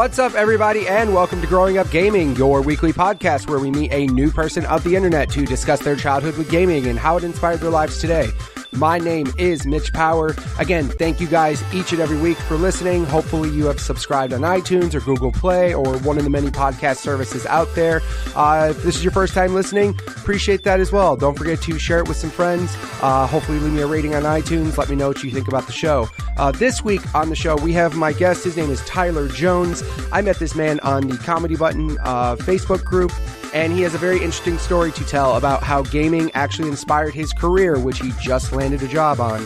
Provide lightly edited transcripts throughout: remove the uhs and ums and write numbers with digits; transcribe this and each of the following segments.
What's up, everybody, and welcome to Growing Up Gaming, your weekly podcast where we meet a new person of the internet to discuss their childhood with gaming and how it inspired their lives today. My name is Mitch Power. Again, thank you guys each and every week for listening. Hopefully you have subscribed on iTunes or Google Play or one of the many podcast services out there. If this is your first time listening, appreciate that as well. Don't forget to share it with some friends. Hopefully leave me a rating on iTunes. Let me know what you think about the show. This week on the show, we have my guest. His name is Tyler Jones. I met this man on the Comedy Button Facebook group, and he has a very interesting story to tell about how gaming actually inspired his career, which he just landed a job on.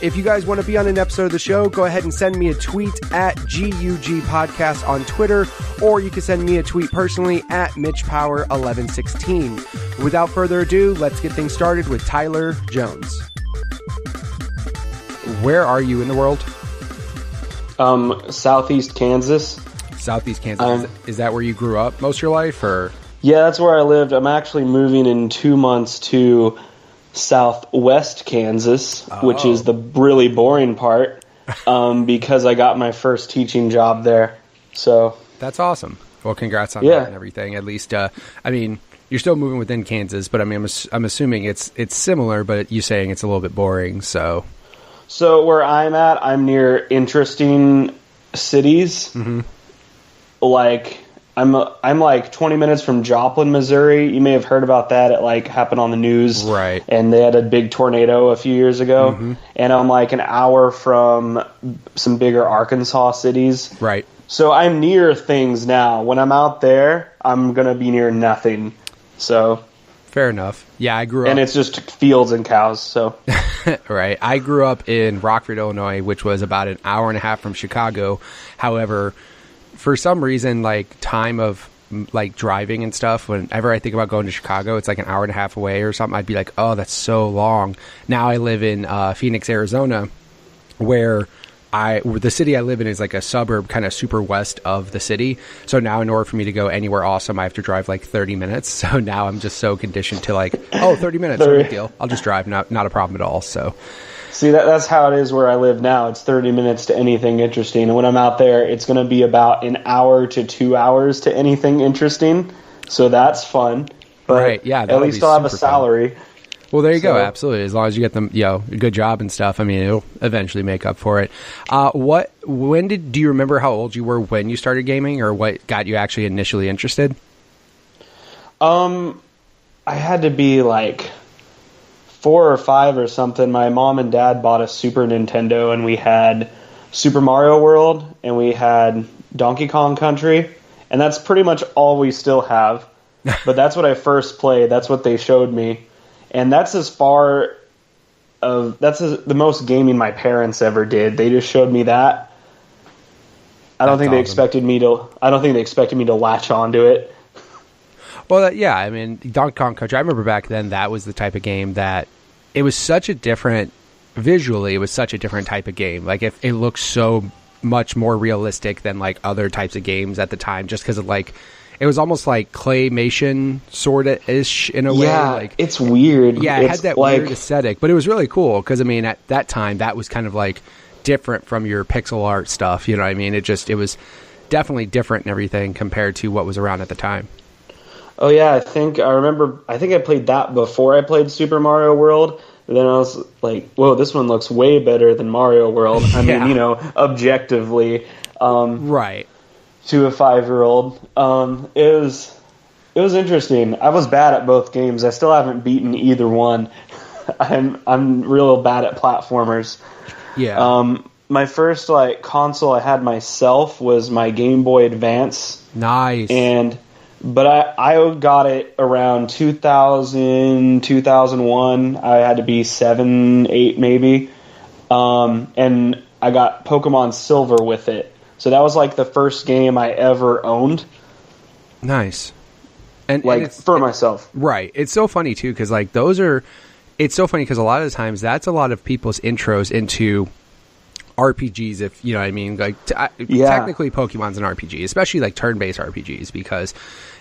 If you guys want to be on an episode of the show, go ahead and send me a tweet at GUG Podcast on Twitter, or you can send me a tweet personally at MitchPower1116. Without further ado, let's get things started with Tyler Jones. Where are you in the world? Southeast Kansas. Southeast Kansas. Is that where you grew up most of your life, or? Yeah, that's where I lived. I'm actually moving in 2 months to Southwest Kansas, which is the really boring part, because I got my first teaching job there. So that's awesome. Well, congrats on that and everything. At least, I mean, you're still moving within Kansas, but I mean, I'm assuming it's similar, but you saying it's a little bit boring. So where I'm at, I'm near interesting cities. Mm-hmm. Like I'm like 20 minutes from Joplin, Missouri. You may have heard about that. It like happened on the news, right? And they had a big tornado a few years ago. Mm-hmm. And I'm like an hour from some bigger Arkansas cities, right? So I'm near things now. When I'm out there, I'm gonna be near nothing. So fair enough. Yeah, I grew up, and it's just fields and cows. So right. I grew up in Rockford, Illinois, which was about an hour and a half from Chicago. However, for some reason, like time of like driving and stuff, whenever I think about going to Chicago, it's like an hour and a half away or something. I'd be like, oh, that's so long. Now I live in Phoenix, Arizona, where the city I live in is like a suburb kind of super west of the city. So now in order for me to go anywhere awesome, I have to drive like 30 minutes. So now I'm just so conditioned to like, 30 minutes, no big deal. I'll just drive, not a problem at all. So see, that's how it is where I live now. It's 30 minutes to anything interesting. And when I'm out there, it's going to be about an hour to 2 hours to anything interesting. So that's fun. But right, yeah, at least I'll have a salary. Fun. Well, there you go. Absolutely. As long as you get them, a good job and stuff, I mean, it'll eventually make up for it. Do you remember how old you were when you started gaming, or what got you actually initially interested? I had to be like 4 or 5 or something. My mom and dad bought a Super Nintendo, and we had Super Mario World, and we had Donkey Kong Country, and that's pretty much all we still have. But that's what I first played. That's what they showed me. And that's the most gaming my parents ever did. They just showed me that. I don't think they expected me to latch onto it. Well, I mean, Donkey Kong Country, I remember back then that was the type of game that it was such a different type of game. Like it looked so much more realistic than like other types of games at the time, just because of like, it was almost like claymation sort of ish in a way. Like it's weird. Yeah, it had that weird aesthetic, but it was really cool because I mean, at that time, that was kind of like different from your pixel art stuff. You know what I mean? It was definitely different and everything compared to what was around at the time. Oh yeah, I think I played that before I played Super Mario World. And then I was like, whoa, this one looks way better than Mario World. I mean, objectively. Right. To a 5-year-old. It was interesting. I was bad at both games. I still haven't beaten either one. I'm real bad at platformers. Yeah. My first console I had myself was my Game Boy Advance. Nice. But I got it around 2000, 2001. I had to be 7, 8 maybe. And I got Pokemon Silver with it. So that was like the first game I ever owned. Nice. And for myself. Right. It's so funny too, because like it's so funny because a lot of the times that's a lot of people's intros into RPGs, if you know what I mean. Like technically Pokemon's an RPG, especially like turn-based RPGs, because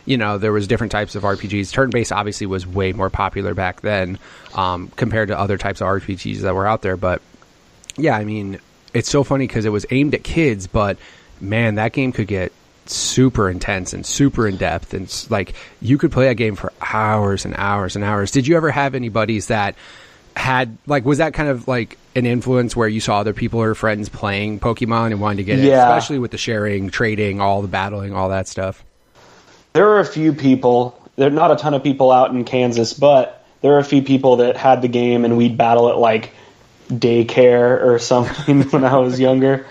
there was different types of RPGs. Turn-based obviously was way more popular back then compared to other types of RPGs that were out there. But yeah, I mean, it's so funny because it was aimed at kids, but man, that game could get super intense and super in depth, and like you could play a game for hours and hours and hours. Did you ever have any buddies that had, like, was that kind of like an influence where you saw other people or friends playing Pokemon and wanted to get it, especially with the sharing, trading, all the battling, all that stuff? There were a few people. There are not a ton of people out in Kansas, but there are a few people that had the game, and we'd battle at like daycare or something when I was younger.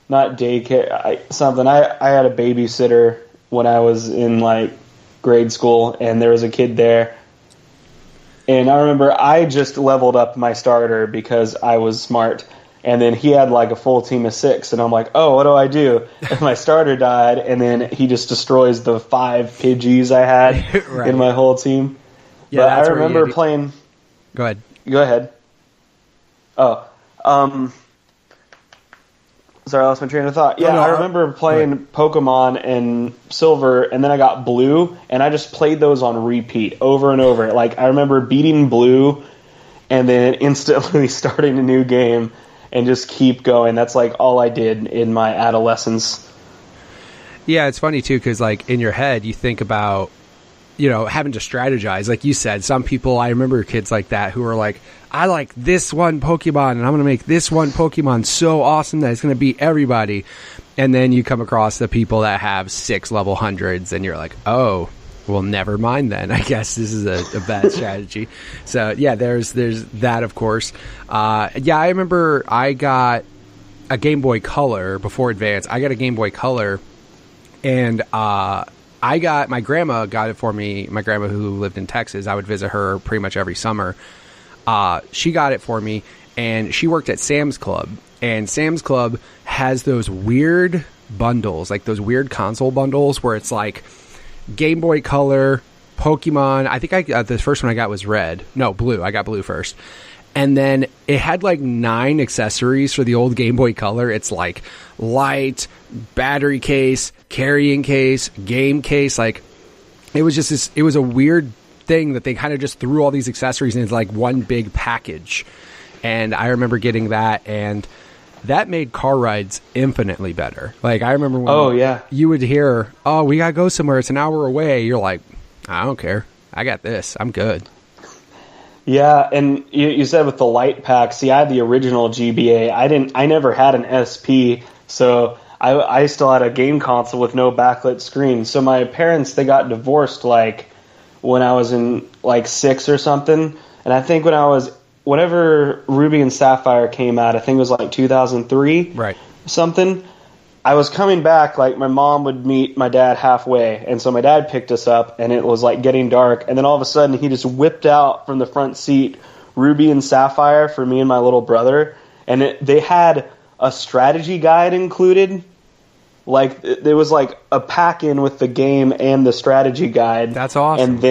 Not daycare, something. I had a babysitter when I was in like grade school, and there was a kid there. And I remember I just leveled up my starter because I was smart. And then he had like a full team of 6. And I'm like, oh, what do I do? And my starter died. And then he just destroys the 5 Pidgeys I had right. in my whole team. Yeah, but I remember playing. Go ahead. Go ahead. Oh. Sorry, I lost my train of thought. Yeah, I remember playing Pokemon and Silver, and then I got Blue, and I just played those on repeat over and over. Like, I remember beating Blue and then instantly starting a new game and just keep going. That's, like, all I did in my adolescence. Yeah, it's funny, too, because, like, in your head, you think about, you know, having to strategize. Like you said, some people, I remember kids like that who are like, I like this one Pokemon, and I'm going to make this one Pokemon so awesome that it's going to beat everybody. And then you come across the people that have 6 level 100s, and you're like, oh, well, never mind then. I guess this is a bad strategy. So, yeah, there's that, of course. Yeah, I remember I got a Game Boy Color before Advance. I got a Game Boy Color, and my grandma got it for me. My grandma who lived in Texas, I would visit her pretty much every summer. She got it for me, and she worked at Sam's Club, and Sam's Club has those weird bundles, like those weird console bundles where it's like Game Boy Color, Pokemon. I think the first one I got was Blue. I got Blue first. And then it had like 9 accessories for the old Game Boy Color. It's like light, battery case, carrying case, game case. Like, it was just it was a weird thing that they kind of just threw all these accessories into like one big package. And I remember getting that, and that made car rides infinitely better. Like, I remember when you would hear, oh, we gotta go somewhere, it's an hour away. You're like, I don't care. I got this. I'm good. Yeah, and you said with the light pack, see, I had the original GBA. I never had an SP, so I still had a game console with no backlit screen. So my parents, they got divorced like when I was in like 6 or something. And I think whenever Ruby and Sapphire came out, I think it was like 2003 right. something. I was coming back, like my mom would meet my dad halfway, and so my dad picked us up, and it was like getting dark, and then all of a sudden he just whipped out from the front seat Ruby and Sapphire for me and my little brother, and they had a strategy guide included. Like, there was like a pack-in with the game and the strategy guide. That's awesome.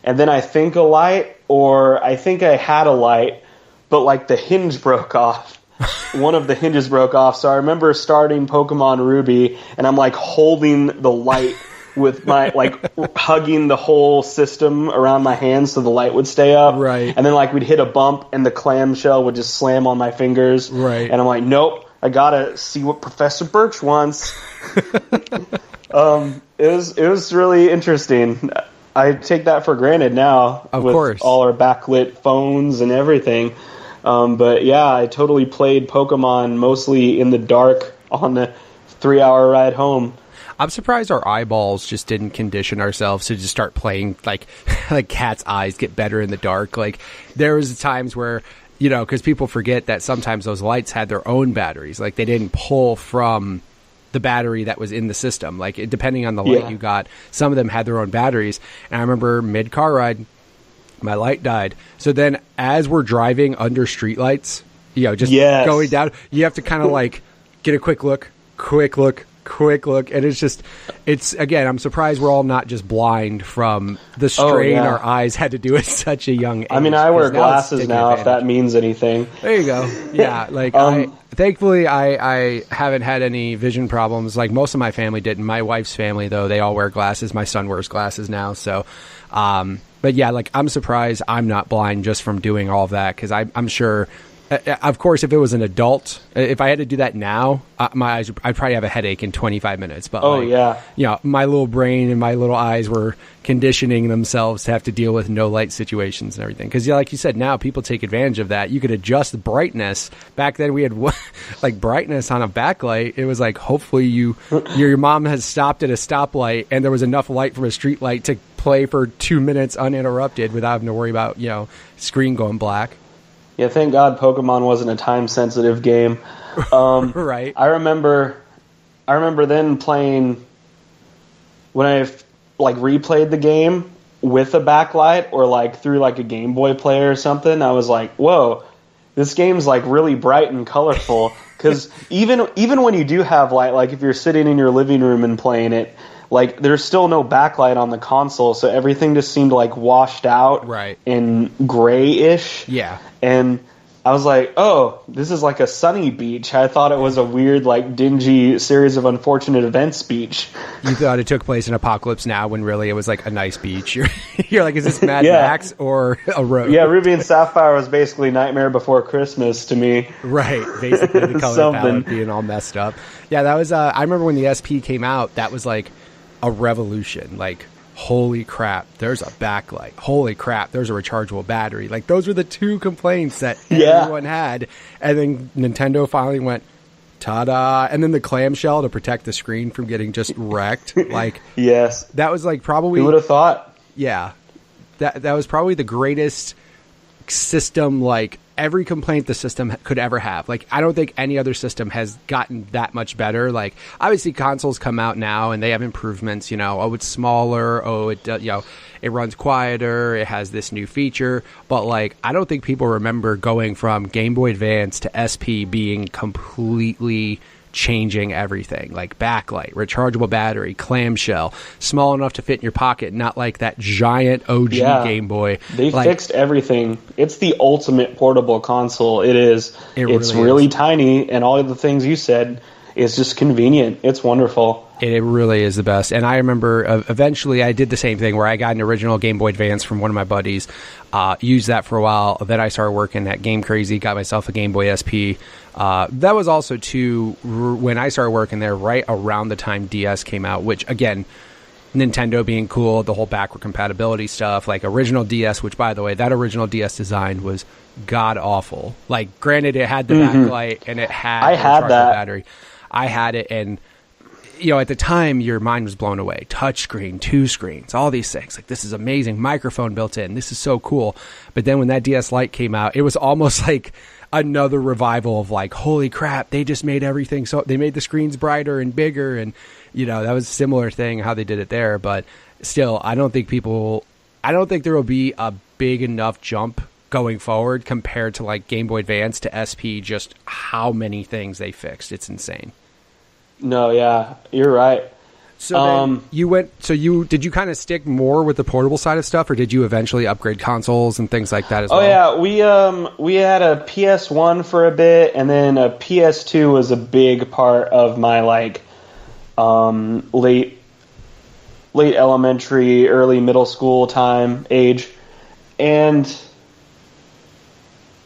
And then I think a light, or I think I had a light, but like the hinge broke off. One of the hinges broke off, so I remember starting Pokemon Ruby, and I'm like holding the light with my, like, hugging the whole system around my hands so the light would stay up. Right. And then, like, we'd hit a bump, and the clamshell would just slam on my fingers. Right. And I'm like, nope, I gotta see what Professor Birch wants. It was really interesting. I take that for granted now. Of with course. All our backlit phones and everything. But yeah, I totally played Pokemon mostly in the dark on the 3-hour ride home. I'm surprised our eyeballs just didn't condition ourselves to just start playing like cat's eyes get better in the dark. Like, there was times where, you know, because people forget that sometimes those lights had their own batteries. Like, they didn't pull from the battery that was in the system. Like, depending on the light you got, some of them had their own batteries. And I remember mid-car ride, my light died. So then as we're driving under streetlights, you know, just going down, you have to kind of like get a quick look. And it's again, I'm surprised we're all not just blind from the strain our eyes had to do at such a young age. I mean, I wear glasses now, if that means anything. There you go. Yeah, like thankfully I haven't had any vision problems. Like, most of my family didn't. My wife's family, though, they all wear glasses. My son wears glasses now, so but yeah, like, I'm surprised I'm not blind just from doing all of that, because I'm sure Of course, if it was an adult, if I had to do that now, my eyes, I'd probably have a headache in 25 minutes. But my little brain and my little eyes were conditioning themselves to have to deal with no light situations and everything. Because like you said, now people take advantage of that. You could adjust the brightness. Back then, we had like brightness on a backlight. It was like, hopefully your mom has stopped at a stoplight and there was enough light from a street light to play for 2 minutes uninterrupted without having to worry about screen going black. Yeah, thank God Pokemon wasn't a time-sensitive game. Right. I remember then playing when I replayed the game with a backlight or through a Game Boy player or something. I was like, whoa, this game's really bright and colorful. Because even when you do have light, if you're sitting in your living room and playing it, there's still no backlight on the console, so everything just seemed washed out, right, and grayish. Yeah. And I was like, oh, this is a sunny beach. I thought it was a weird, dingy series of unfortunate events beach. You thought it took place in Apocalypse Now when really it was a nice beach. You're like, is this Mad Max or a road? Yeah, Ruby and Sapphire was basically Nightmare Before Christmas to me. Right, basically the color palette being all messed up. Yeah, that was, I remember when the SP came out, that was a revolution. Holy crap, there's a backlight. Holy crap, there's a rechargeable battery. Those were the two complaints that everyone had. And then Nintendo finally went, ta-da. And then the clamshell to protect the screen from getting just wrecked. Yes. That was probably... Who would have thought? Yeah. That was probably the greatest system, every complaint the system could ever have. I don't think any other system has gotten that much better. Obviously consoles come out now and they have improvements, oh, it's smaller, oh, it it runs quieter, it has this new feature, but I don't think people remember going from Game Boy Advance to SP being completely changing everything, backlight, rechargeable battery, clamshell, small enough to fit in your pocket, not that giant OG Game Boy. They fixed everything. It's the ultimate portable console. It is. It's really tiny, and all of the things you said is just convenient. It's wonderful. It really is the best. And I remember eventually I did the same thing where I got an original Game Boy Advance from one of my buddies, used that for a while. Then I started working at Game Crazy, got myself a Game Boy SP. That was also, too, when I started working there, right around the time DS came out, which, again, Nintendo being cool, the whole backward compatibility stuff, original DS, which, by the way, that original DS design was god-awful. Granted, it had the backlight and it had the rechargeable battery. I had it, and... at the time, your mind was blown away. Touchscreen, 2 screens, all these things. This is amazing. Microphone built in. This is so cool. But then when that DS Lite came out, it was almost another revival of holy crap, they just made everything so... They made the screens brighter and bigger, and, that was a similar thing, how they did it there. But still, I don't think there will be a big enough jump going forward compared to, Game Boy Advance to SP, just how many things they fixed. It's insane. No, yeah, you're right. So did you kind of stick more with the portable side of stuff, or did you eventually upgrade consoles and things like that as well? Oh yeah, we had a PS1 for a bit, and then a PS2 was a big part of my late elementary, early middle school age,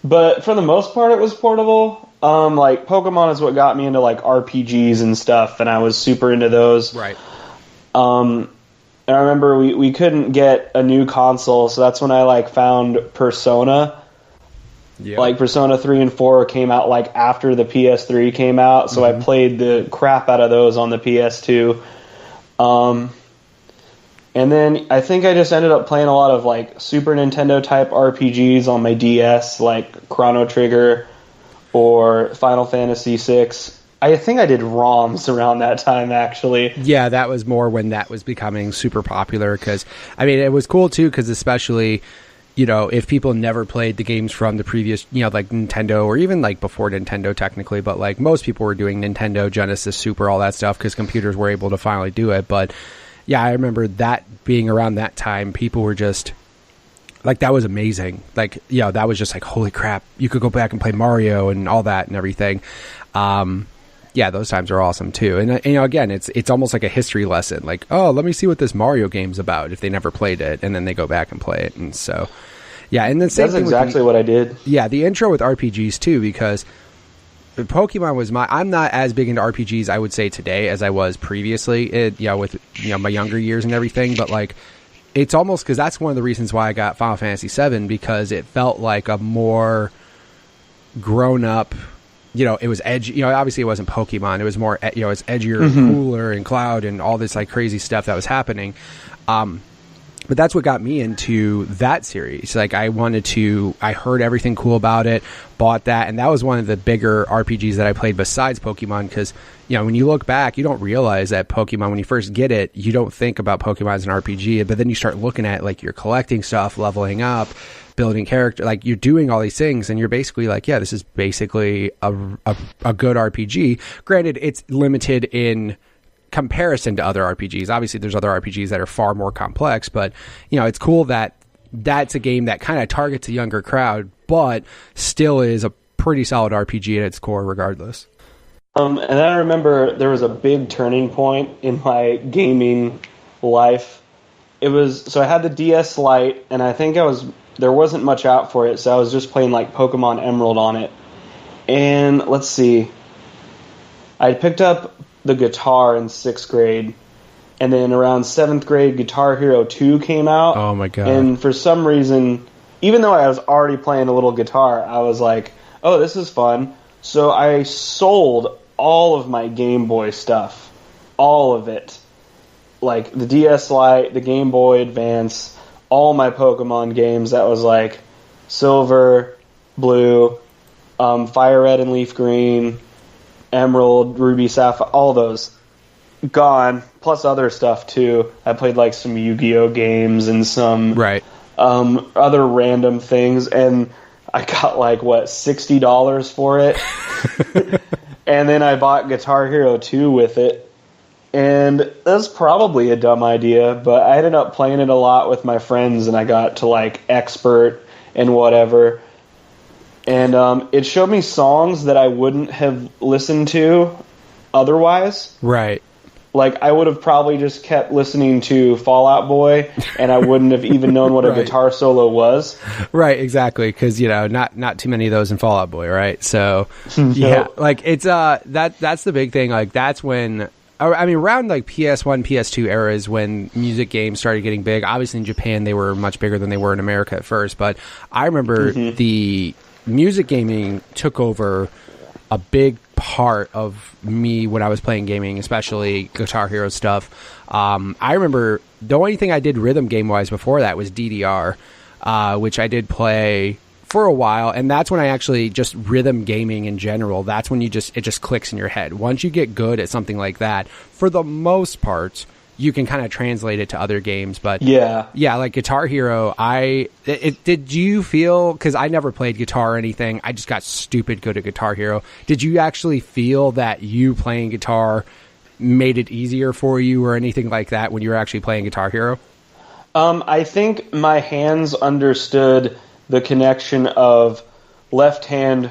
but for the most part it was portable. Pokemon is what got me into RPGs and stuff, and I was super into those. Right. And I remember we couldn't get a new console, so that's when I found Persona. Yeah. Persona 3 and 4 came out after the PS3 came out, so I played the crap out of those on the PS2. And then I think I just ended up playing a lot of Super Nintendo type RPGs on my DS, Chrono Trigger or Final Fantasy VI. I think I did ROMs around that time, actually. Yeah, that was more when that was becoming super popular, because, it was cool, too, because especially, if people never played the games from the previous, Nintendo, or even, before Nintendo, technically, but, most people were doing Nintendo, Genesis, Super, all that stuff, because computers were able to finally do it, but, yeah, I remember that being around that time, people were just... that was amazing. That was just holy crap. You could go back and play Mario and all that and everything. Yeah, those times are awesome too. And again, it's almost like a history lesson. Oh, let me see what this Mario game's about if they never played it, and then they go back and play it. And so, Yeah, and then same That's thing exactly what I did. Yeah, the intro with RPGs too, because Pokemon was I'm not as big into RPGs, I would say, today as I was previously, with my younger years and everything, but like, it's almost, because that's one of the reasons why I got Final Fantasy VII, because it felt like a more grown-up, it was edgy, obviously it wasn't Pokemon, it was more, it's edgier, cooler, and Cloud, and all this like crazy stuff that was happening. But that's what got me into that series. Like, I heard everything cool about it, bought that, and that was one of the bigger RPGs that I played besides Pokemon, because, when you look back, you don't realize that Pokemon, when you first get it, you don't think about Pokemon as an RPG, but then you start looking at, like, you're collecting stuff, leveling up, building character, like, you're doing all these things, and you're basically like, yeah, this is basically a good RPG. Granted, it's limited in comparison to other RPGs. Obviously, there's other RPGs that are far more complex, but it's cool that that's a game that kind of targets a younger crowd, but still is a pretty solid RPG at its core, regardless. And I remember there was a big turning point in my gaming life. So I had the DS Lite, and I think there wasn't much out for it, so I was just playing like Pokemon Emerald on it. And let's see, I picked up the guitar in 6th grade, and then around 7th grade, Guitar Hero 2 came out. Oh my god. And for some reason, even though I was already playing a little guitar, I was like, oh, this is fun. So I sold all of my Game Boy stuff. All of it. Like the DS Lite, the Game Boy Advance, all my Pokemon games. That was like Silver, Blue, Fire Red and Leaf Green, Emerald, Ruby, Sapphire, all those gone, plus other stuff too. I played like some Yu-Gi-Oh games and some other random things, and I got like $60 for it. And then I bought Guitar Hero 2 with it, and that's probably a dumb idea, but I ended up playing it a lot with my friends, and I got to like expert and whatever. And it showed me songs that I wouldn't have listened to otherwise. Right. Like, I would have probably just kept listening to Fall Out Boy, and I wouldn't have even known what a guitar solo was. Right, exactly, because, not too many of those in Fall Out Boy, right? So, yeah, like, it's, that's the big thing. Like, that's when, I mean, around, like, PS1, PS2 eras when music games started getting big. Obviously, in Japan, they were much bigger than they were in America at first, but I remember the music gaming took over a big part of me when I was playing gaming, especially Guitar Hero stuff. I remember the only thing I did rhythm game wise before that was DDR, which I did play for a while, and that's when I actually just rhythm gaming in general. That's when it just clicks in your head. Once you get good at something like that, for the most part, you can kind of translate it to other games. But yeah, like Guitar Hero, did you feel, because I never played guitar or anything, I just got stupid good at Guitar Hero. Did you actually feel that you playing guitar made it easier for you or anything like that when you were actually playing Guitar Hero? I think my hands understood the connection of left hand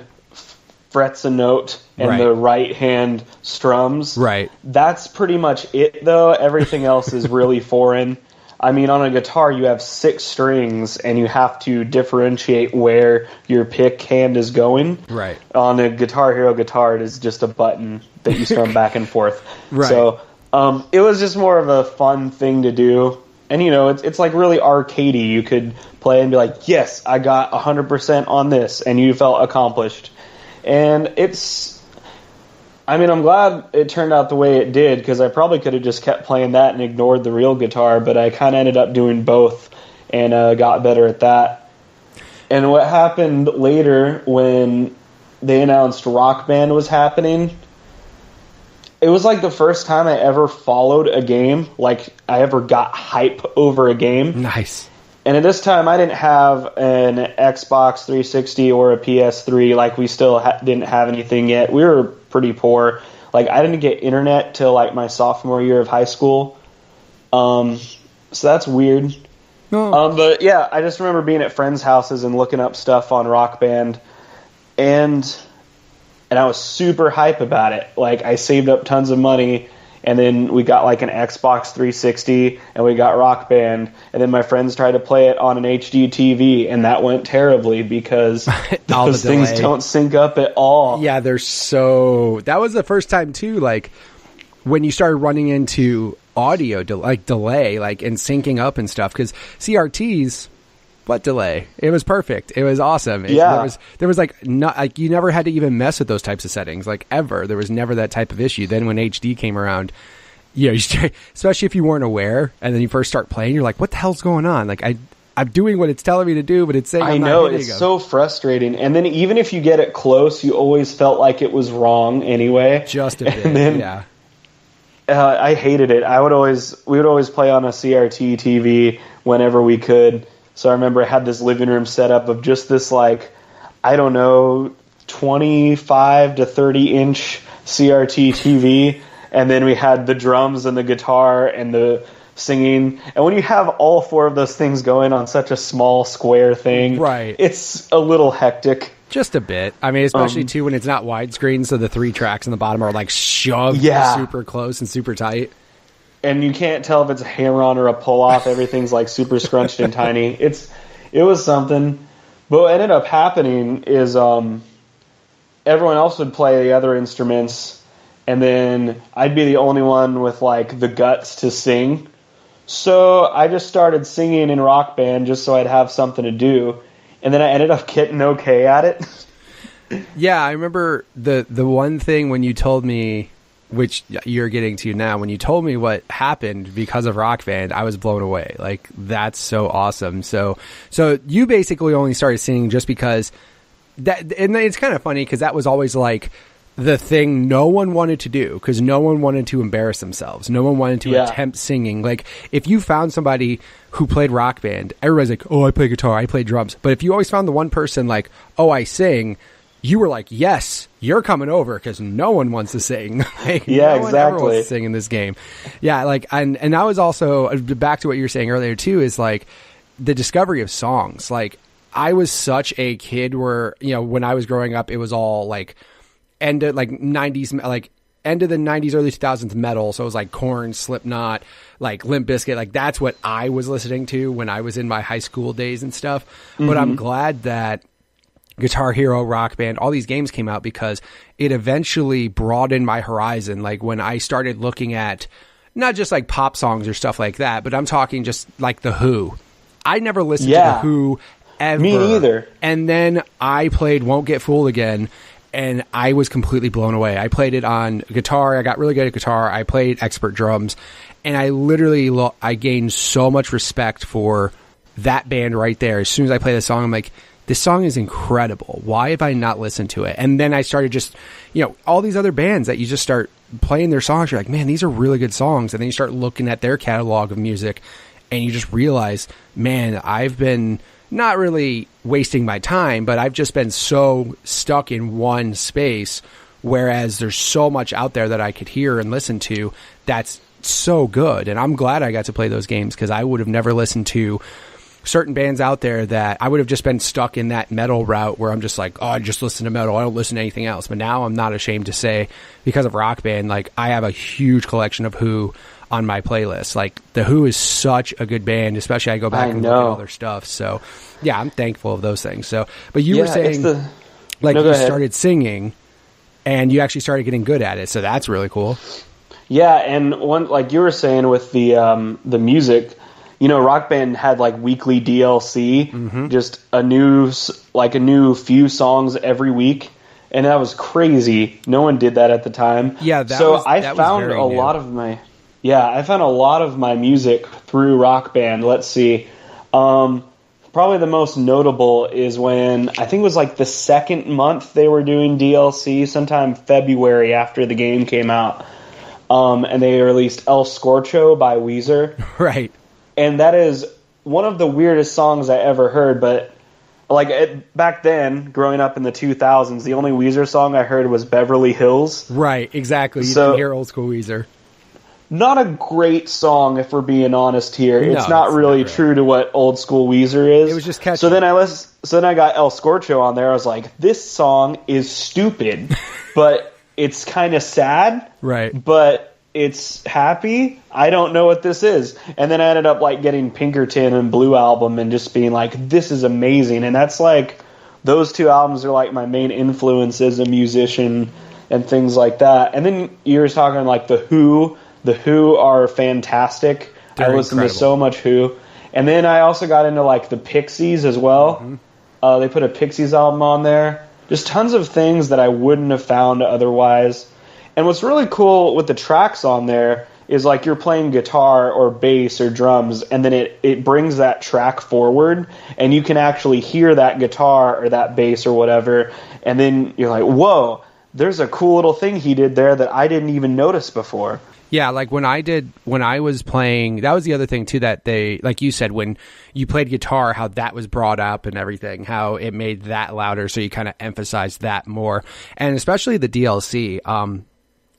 frets a note and the right hand strums. Right. That's pretty much it, though. Everything else is really foreign. I mean, on a guitar, you have 6 strings, and you have to differentiate where your pick hand is going. Right. On a Guitar Hero guitar, it is just a button that you strum back and forth. Right. So it was just more of a fun thing to do. And, it's like really arcadey. You could play and be like, yes, I got 100% on this, and you felt accomplished. And I'm glad it turned out the way it did, because I probably could have just kept playing that and ignored the real guitar, but I kind of ended up doing both and got better at that. And what happened later when they announced Rock Band was happening, it was like the first time I ever followed a game, like I ever got hype over a game. Nice. And at this time, I didn't have an Xbox 360 or a PS3. Like, we still didn't have anything yet. We were pretty poor. Like, I didn't get internet till, like, my sophomore year of high school. So that's weird. Oh. But, yeah, I just remember being at friends' houses and looking up stuff on Rock Band. And I was super hype about it. Like, I saved up tons of money, and then we got like an Xbox 360, and we got Rock Band, and then my friends tried to play it on an HD TV, and that went terribly because those things don't sync up at all. Yeah, they're so... That was the first time, too, like, when you started running into audio delay, like, and syncing up and stuff, because CRTs... What delay? It was perfect. It was awesome. There was like not like you never had to even mess with those types of settings, like ever. There was never that type of issue. Then when HD came around, you know, especially if you weren't aware, and then you first start playing, you're like, "What the hell's going on?" Like I'm doing what it's telling me to do, but it's saying I know it's so frustrating. And then even if you get it close, you always felt like it was wrong anyway. Just a bit, then, yeah. I hated it. We would always play on a CRT TV whenever we could. So I remember I had this living room set up of just this, like, I don't know, 25 to 30 inch CRT TV. And then we had the drums and the guitar and the singing. And when you have all four of those things going on such a small square thing, right, it's a little hectic. Just a bit. I mean, especially, too, when it's not widescreen, so the 3 tracks on the bottom are, like, shoved super close and super tight. And you can't tell if it's a hammer-on or a pull-off. Everything's like super scrunched and tiny. It was something. But what ended up happening is everyone else would play the other instruments, and then I'd be the only one with like the guts to sing. So I just started singing in Rock Band just so I'd have something to do, and then I ended up getting okay at it. Yeah, I remember the one thing when you told me, which you're getting to now, when you told me what happened because of Rock Band, I was blown away. Like, that's so awesome. So you basically only started singing just because that, and it's kind of funny because that was always like the thing no one wanted to do, because no one wanted to embarrass themselves. No one wanted to attempt singing. Like, if you found somebody who played Rock Band, everybody's like, oh, I play guitar, I play drums. But if you always found the one person like, oh, I sing, you were like, yes, you're coming over, because no one wants to sing. Like, yeah, no one exactly. ever wants to sing in this game. Yeah, like, and that was also, back to what you were saying earlier too, is like the discovery of songs. Like, I was such a kid where, you know, when I was growing up, it was all like end of the 90s, early 2000s metal. So it was like Korn, Slipknot, like Limp Bizkit. Like, that's what I was listening to when I was in my high school days and stuff. Mm-hmm. But I'm glad that Guitar Hero, Rock Band, all these games came out because it eventually broadened my horizon. Like, when I started looking at not just like pop songs or stuff like that, but I'm talking just like The Who. I never listened to The Who ever. Me either. And then I played Won't Get Fooled Again, and I was completely blown away. I played it on guitar. I got really good at guitar. I played expert drums, and I literally I gained so much respect for that band right there. As soon as I play the song, I'm like, this song is incredible. Why have I not listened to it? And then I started just, you know, all these other bands that you just start playing their songs. You're like, man, these are really good songs. And then you start looking at their catalog of music, and you just realize, man, I've been not really wasting my time, but I've just been so stuck in one space, whereas there's so much out there that I could hear and listen to that's so good. And I'm glad I got to play those games, because I would have never listened to certain bands out there that I would have just been stuck in that metal route where I'm just like, oh, I just listen to metal, I don't listen to anything else. But now I'm not ashamed to say, because of Rock Band, like, I have a huge collection of Who on my playlist. Like, The Who is such a good band, especially I go back and look at all their stuff. So yeah, I'm thankful of those things. So, but you were saying you started singing and you actually started getting good at it. So that's really cool. Yeah. And one, like you were saying with the music, you know, Rock Band had like weekly DLC, just a new few songs every week, and that was crazy. No one did that at the time. Yeah, I found a lot of my music through Rock Band. Let's see, probably the most notable is when I think it was like the second month they were doing DLC, sometime February after the game came out, and they released El Scorcho by Weezer. Right. And that is one of the weirdest songs I ever heard, but like back then, growing up in the 2000s, the only Weezer song I heard was Beverly Hills. Right, exactly. You didn't hear old school Weezer. Not a great song, if we're being honest here. No, it's not really true to what old school Weezer is. It was just catchy. So then I got El Scorcho on there. I was like, this song is stupid, but it's kind of sad. Right. But it's happy. I don't know what this is. And then I ended up like getting Pinkerton and Blue Album and just being like, this is amazing. And that's like, those two albums are like my main influence as a musician and things like that. And then you were talking like The Who. The Who are fantastic. They're I listen incredible. to so much Who. And then I also got into like the Pixies as well. Mm-hmm. They put a Pixies album on there. Just tons of things that I wouldn't have found otherwise. And what's really cool with the tracks on there is like you're playing guitar or bass or drums, and then it brings that track forward, and you can actually hear that guitar or that bass or whatever, and then you're like, whoa, there's a cool little thing he did there that I didn't even notice before. Yeah, like when I was playing, that was the other thing too, that they, like you said, when you played guitar, how that was brought up and everything, how it made that louder, so you kind of emphasized that more. And especially the DLC,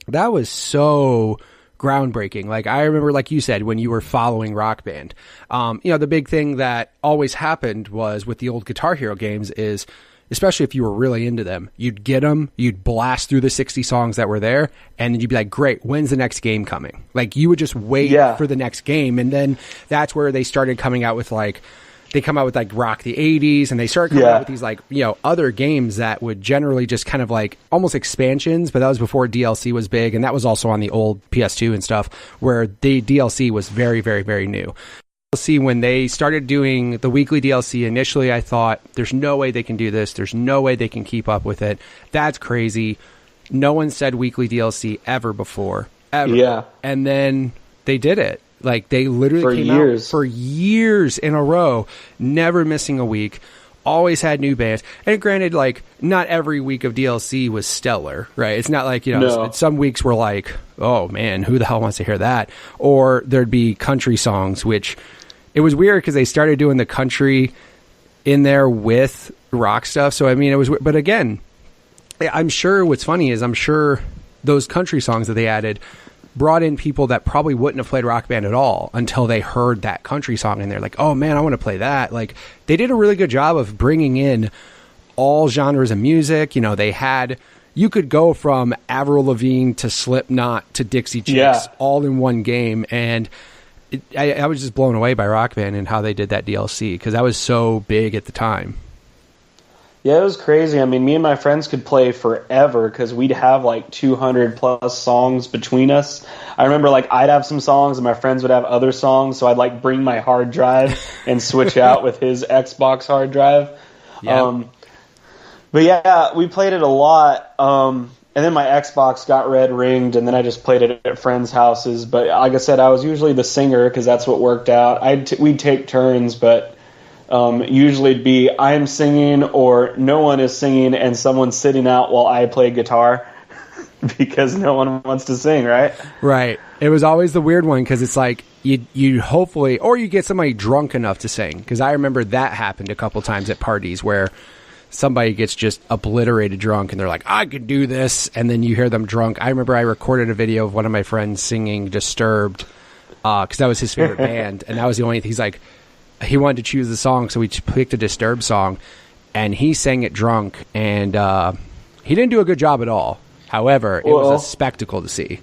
that was so groundbreaking. Like I remember, like you said, when you were following Rock Band, the big thing that always happened was with the old Guitar Hero games is, especially if you were really into them, you'd get them, you'd blast through the 60 songs that were there, and then you'd be like, great, when's the next game coming? Like, you would just wait for the next game, and then that's where they started coming out with, like, they come out with, like, Rock the 80s, and they started coming out with these, like, other games that would generally just kind of, like, almost expansions, but that was before DLC was big, and that was also on the old PS2 and stuff, where the DLC was very, very, very new. DLC, when they started doing the weekly DLC, initially I thought, there's no way they can do this. There's no way they can keep up with it. That's crazy. No one said weekly DLC ever before. Ever. Yeah. And then they did it. Like, they literally came out for years in a row, never missing a week. Always had new bands. And granted, like, not every week of DLC was stellar, right? It's not like, some weeks were like, oh man, who the hell wants to hear that? Or there'd be country songs, which it was weird because they started doing the country in there with rock stuff. So, I mean, it was, but again, I'm sure what's funny is I'm sure those country songs that they added brought in people that probably wouldn't have played Rock Band at all until they heard that country song and they're like, oh man, I want to play that. Like, they did a really good job of bringing in all genres of music. You could go from Avril Lavigne to Slipknot to Dixie Chicks all in one game. And I was just blown away by Rock Band and how they did that DLC, because that was so big at the time. Yeah, it was crazy. I mean, me and my friends could play forever because we'd have like 200 plus songs between us. I remember like I'd have some songs and my friends would have other songs, so I'd like bring my hard drive and switch out with his Xbox hard drive. Yeah. But yeah, we played it a lot. And then my Xbox got red ringed, and then I just played it at friends' houses. But like I said, I was usually the singer because that's what worked out. We'd take turns, but usually it'd be I'm singing or no one is singing and someone's sitting out while I play guitar because no one wants to sing, right? Right. It was always the weird one because it's like you hopefully, or you get somebody drunk enough to sing, because I remember that happened a couple times at parties where somebody gets just obliterated drunk and they're like, I could do this, and then you hear them drunk. I remember I recorded a video of one of my friends singing Disturbed because that was his favorite band, and that was the only thing. He's like, he wanted to choose the song, so we picked a Disturbed song, and he sang it drunk, and he didn't do a good job at all. However, it was a spectacle to see.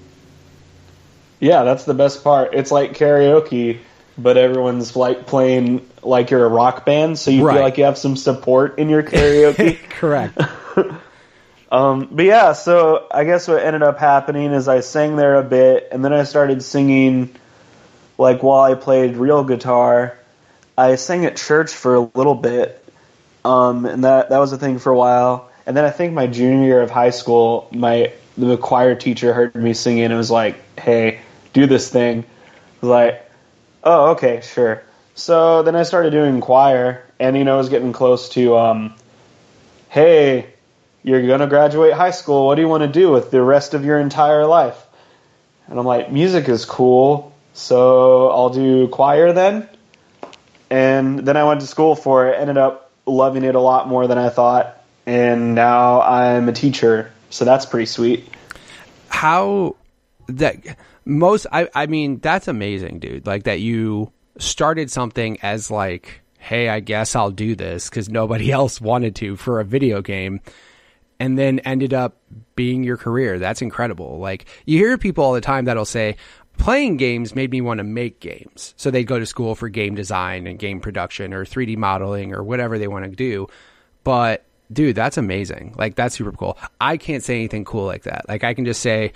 Yeah, that's the best part. It's like karaoke, but everyone's like playing like you're a rock band, so you feel like you have some support in your karaoke. Correct. But yeah, so I guess what ended up happening is I sang there a bit, and then I started singing like while I played real guitar. I sang at church for a little bit, and that was a thing for a while. And then I think my junior year of high school, the choir teacher heard me singing and was like, hey, do this thing. I was like, oh, okay, sure. So then I started doing choir, and, I was getting close to, hey, you're going to graduate high school. What do you want to do with the rest of your entire life? And I'm like, music is cool, so I'll do choir then. And then I went to school for it, ended up loving it a lot more than I thought, and now I'm a teacher, so that's pretty sweet. I mean, that's amazing, dude. Like, that you started something as like, hey, I guess I'll do this because nobody else wanted to for a video game. and then ended up being your career. That's incredible. Like, you hear people all the time that'll say, playing games made me want to make games. So they'd go to school for game design and game production or 3D modeling or whatever they want to do. But dude, that's amazing. Like, that's super cool. I can't say anything cool like that. Like, I can just say,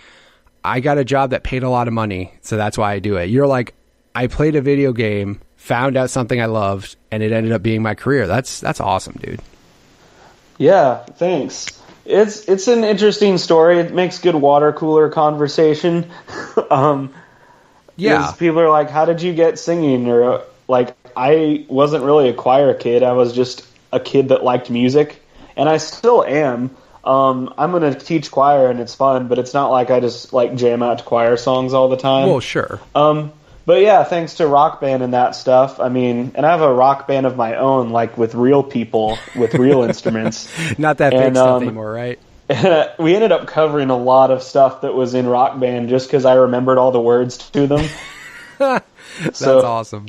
I got a job that paid a lot of money, so that's why I do it. You're like, I played a video game, found out something I loved, and it ended up being my career. That's awesome, dude. Yeah, thanks. It's an interesting story. It makes good water cooler conversation. Yeah. People are like, how did you get singing? Or like, I wasn't really a choir kid. I was just a kid that liked music, and I still am. I'm going to teach choir, and it's fun, but it's not like I just like jam out to choir songs all the time. Well, sure. But yeah, thanks to Rock Band and that stuff. I mean, and I have a rock band of my own, like with real people, with real instruments. Not that big stuff anymore, right? We ended up covering a lot of stuff that was in Rock Band just because I remembered all the words to them. That's awesome.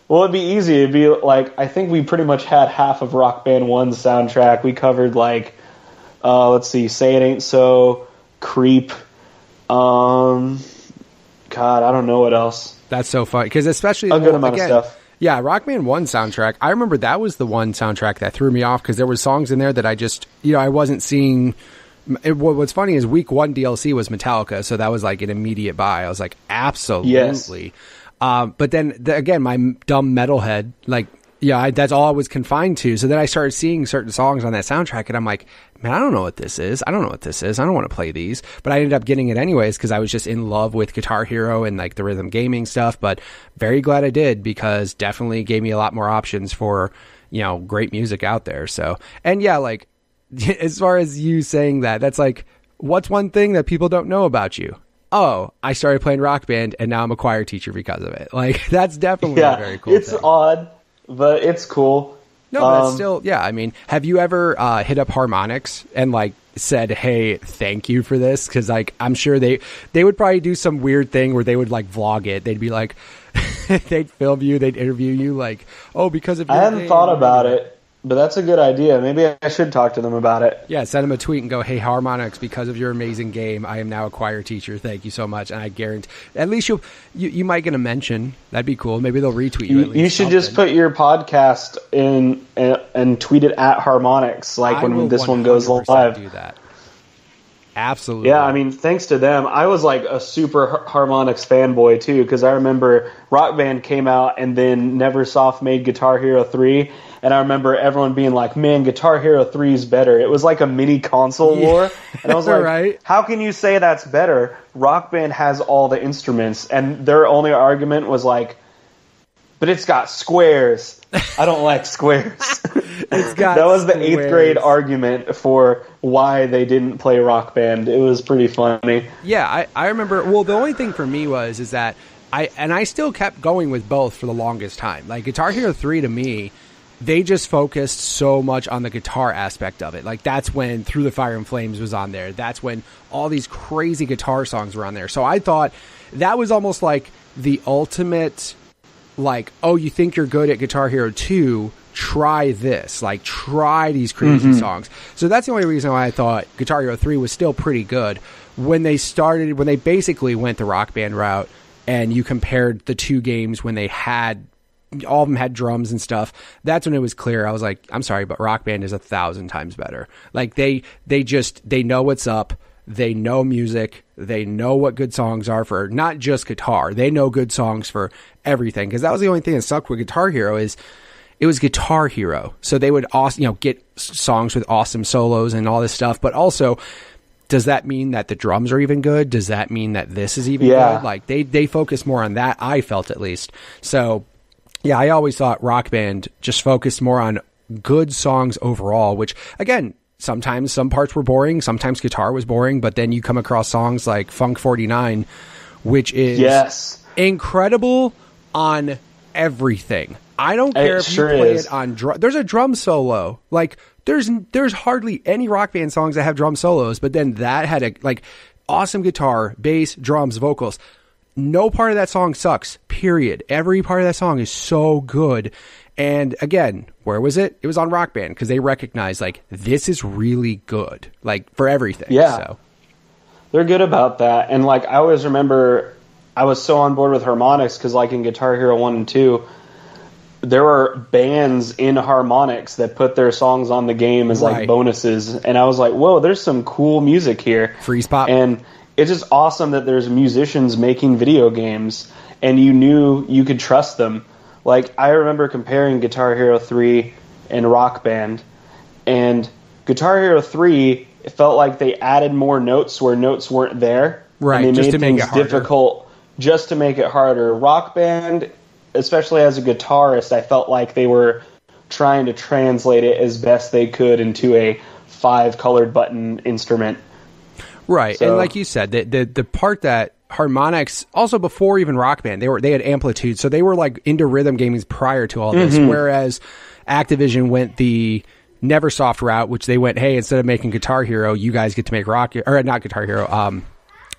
Well, it'd be easy. It'd be like, I think we pretty much had half of Rock Band 1's soundtrack. We covered like, let's see, Say It Ain't So, Creep, God, I don't know what else. That's so fun, because especially a good amount of stuff. Yeah, Rock Band 1 soundtrack. I remember that was the one soundtrack that threw me off, because there were songs in there that I just, I wasn't seeing. What's funny is week 1 DLC was Metallica, so that was like an immediate buy. I was like, absolutely. Yes. But then again, my dumb metalhead, like, that's all I was confined to. So then I started seeing certain songs on that soundtrack, and I'm like, man, I don't know what this is. I don't know what this is. I don't want to play these. But I ended up getting it anyways because I was just in love with Guitar Hero and like the rhythm gaming stuff. But very glad I did, because definitely gave me a lot more options for, great music out there. So, and yeah, like, as far as you saying that, that's like, what's one thing that people don't know about you? Oh, I started playing Rock Band and now I'm a choir teacher because of it. Like, that's definitely a very cool it's thing. Odd, but it's cool. No, but it's still, I mean, have you ever hit up Harmonix and like said, hey, thank you for this? Because like, I'm sure they would probably do some weird thing where they would like vlog it. They'd be like, they'd film you, they'd interview you, like, oh, because of your I hadn't thought about it, but that's a good idea. Maybe I should talk to them about it. Yeah, send them a tweet and go, hey, Harmonix, because of your amazing game, I am now a choir teacher. Thank you so much. And I guarantee, at least you might get a mention. That'd be cool. Maybe they'll retweet you. At least you should just put your podcast in and tweet it at Harmonix, like when this one goes live. Do that. Absolutely. Yeah, I mean, thanks to them, I was like a super Harmonix fanboy too, because I remember Rock Band came out and then Neversoft made Guitar Hero 3. And I remember everyone being like, man, Guitar Hero 3 is better. It was like a mini console war. And I was like, right? How can you say that's better? Rock Band has all the instruments. And their only argument was like, but it's got squares. I don't like squares. It's got that was the squares. 8th grade argument for why they didn't play Rock Band. It was pretty funny. Yeah, I remember. Well, the only thing for me is that I still kept going with both for the longest time. Like Guitar Hero 3 to me, they just focused so much on the guitar aspect of it. Like, that's when Through the Fire and Flames was on there. That's when all these crazy guitar songs were on there. So I thought that was almost like the ultimate, like, oh, you think you're good at Guitar Hero 2? Try this. Like, try these crazy songs. So that's the only reason why I thought Guitar Hero 3 was still pretty good. When they basically went the Rock Band route, and you compared the two games when they had, all of them had drums and stuff, that's when it was clear. I was like, I'm sorry, but Rock Band is 1,000 times better. Like, they know what's up. They know music. They know what good songs are for not just guitar. They know good songs for everything. Because that was the only thing that sucked with Guitar Hero is it was Guitar Hero. So they would get songs with awesome solos and all this stuff. But also, does that mean that the drums are even good? Does that mean that this is even good? Like, they focus more on that, I felt at least. So yeah, I always thought Rock Band just focused more on good songs overall, which, again, sometimes some parts were boring, sometimes guitar was boring, but then you come across songs like Funk 49, which is incredible on everything. I don't care if you play it on drum. There's a drum solo. Like, there's hardly any Rock Band songs that have drum solos, but then that had a, like, awesome guitar, bass, drums, vocals. no part of that song sucks, period. Every part of that song is so good. And again, where was it? It was on Rock Band, because they recognized, like, this is really good, like, for everything. Yeah. So They're good about that. And, like, I always remember I was so on board with harmonics because, like, in Guitar Hero 1 and 2, there were bands in harmonics that put their songs on the game as, like, bonuses. And I was like, whoa, there's some cool music here. Freeze pop. And it's just awesome that there's musicians making video games, and you knew you could trust them. Like, I remember comparing Guitar Hero 3 and Rock Band, and Guitar Hero 3, it felt like they added more notes where notes weren't there. Right, and they just made to make things it harder. difficult just to make it harder. Rock Band, especially as a guitarist, I felt like they were trying to translate it as best they could into a 5-colored button instrument. Right, So, and like you said, the part that harmonics, also before even Rock Band, they had amplitude, so they were like into rhythm gaming prior to all this. Whereas Activision went the Neversoft route, which they went, hey, instead of making Guitar Hero, you guys get to make not Guitar Hero,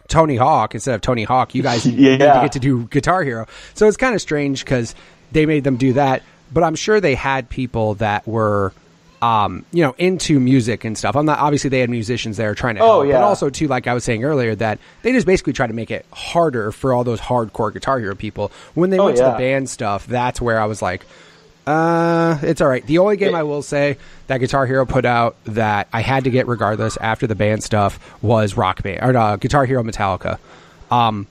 Tony Hawk instead of Tony Hawk. You guys get to do Guitar Hero. So it's kind of strange because they made them do that, but I'm sure they had people that were into music and stuff. Obviously they had musicians there trying to help, but also too, like I was saying earlier, that they just basically try to make it harder for all those hardcore Guitar Hero people. When they went to the band stuff, that's where I was like, it's all right. The only game I will say that Guitar Hero put out that I had to get regardless after the band stuff was Rock Band, or Guitar Hero Metallica. Sorry.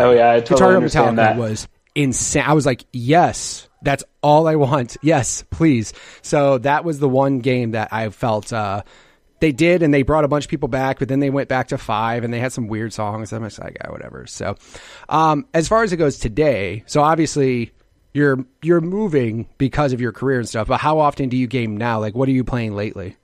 Oh yeah, I totally Guitar Hero understand Metallica that. was insane. I was like, yes, that's all I want. Yes, please. So that was the one game that I felt they did, and they brought a bunch of people back, but then they went back to 5, and they had some weird songs. I'm just like, whatever. So as far as it goes today, so obviously you're moving because of your career and stuff, but how often do you game now? Like, what are you playing lately?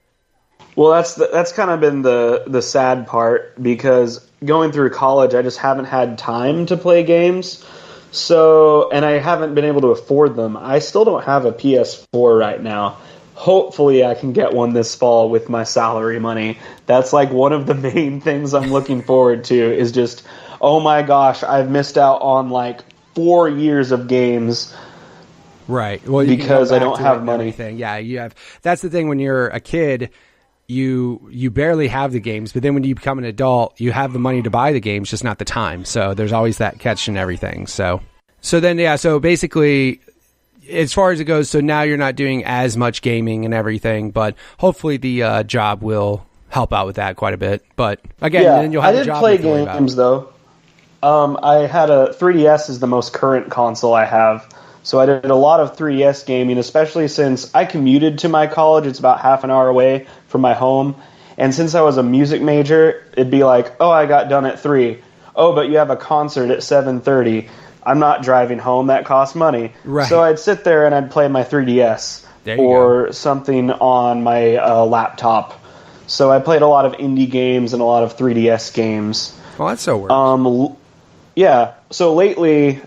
Well, that's kind of been the sad part, because going through college, I just haven't had time to play games. So, and I haven't been able to afford them. I still don't have a PS4 right now. Hopefully I can get one this fall with my salary money. That's like one of the main things I'm looking forward to, is just, oh my gosh, I've missed out on like 4 years of games. Right. Well, because I don't have money. Everything. Yeah, you have. That's the thing. When you're a kid, you barely have the games, but then when you become an adult, you have the money to buy the games, just not the time. So there's always that catch and everything. So basically, as far as it goes, so now you're not doing as much gaming and everything, but hopefully the job will help out with that quite a bit. But again, then you'll have a job. I did play games though. I had a 3DS is the most current console I have. So I did a lot of 3DS gaming, especially since I commuted to my college. It's about half an hour away from my home. And since I was a music major, it'd be like, oh, I got done at 3. Oh, but you have a concert at 7:30. I'm not driving home. That costs money. Right. So I'd sit there and I'd play my 3DS or something on my laptop. So I played a lot of indie games and a lot of 3DS games. Well, that so works. Yeah. So lately,